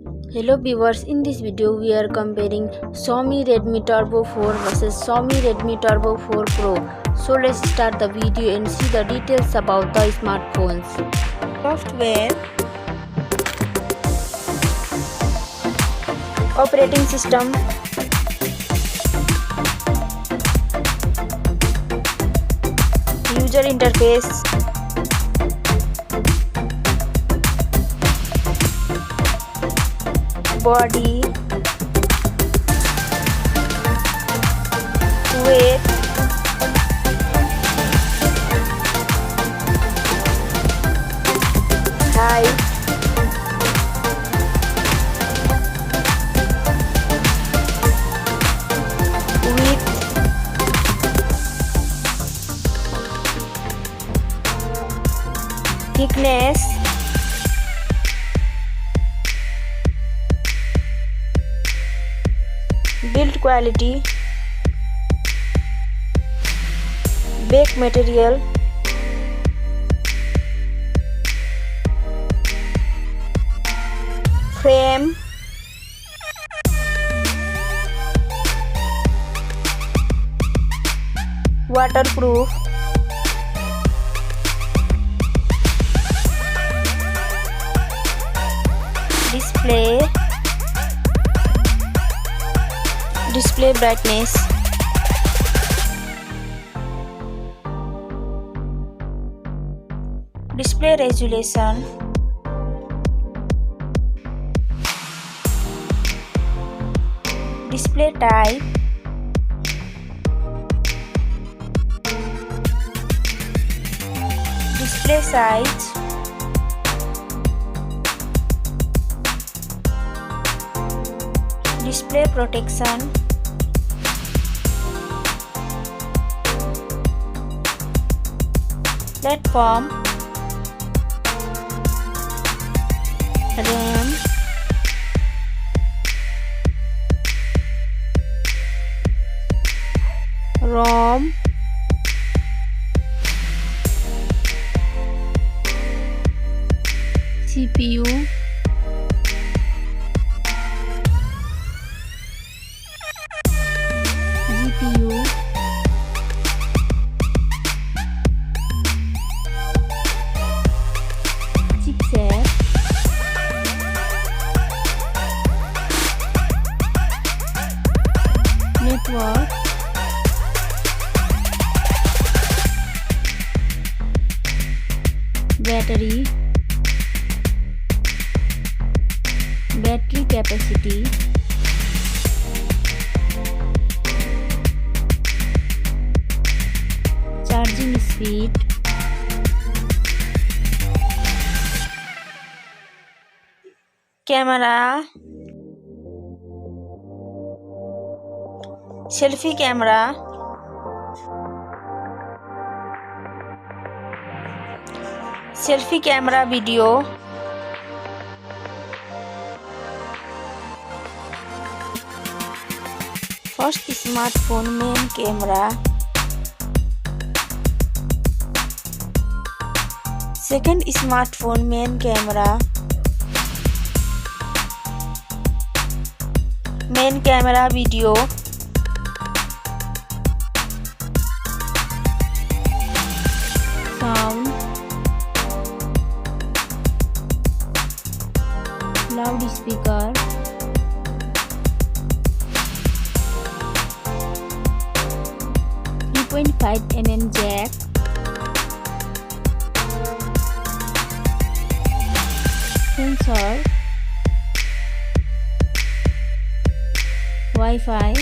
Hello viewers, in this video we are comparing Xiaomi Redmi Turbo 4 versus Xiaomi Redmi Turbo 4 Pro. So let's start the video and see the details about the smartphones. Software, operating system, user interface, body, weight, height, width, thickness, build quality, bake material, frame, waterproof, display brightness, display resolution, display type, display size, display protection, platform, RAM, ROM, CPU, GPU, chipset, network, battery capacity, charging speed, camera, selfie camera, video, first smartphone main camera, second smartphone main camera, video, sound, loudspeaker, .5mm jack, sensor, Wi-Fi,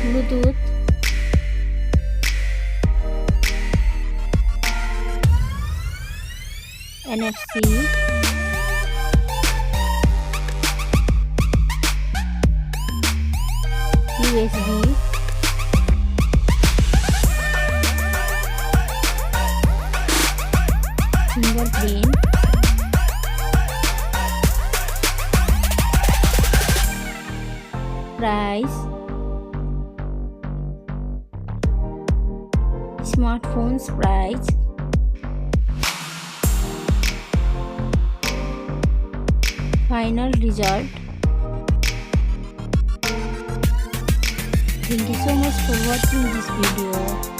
Bluetooth, NFC, USB, fingerprint, price, smartphones price, final result. Thank you so much for watching this video.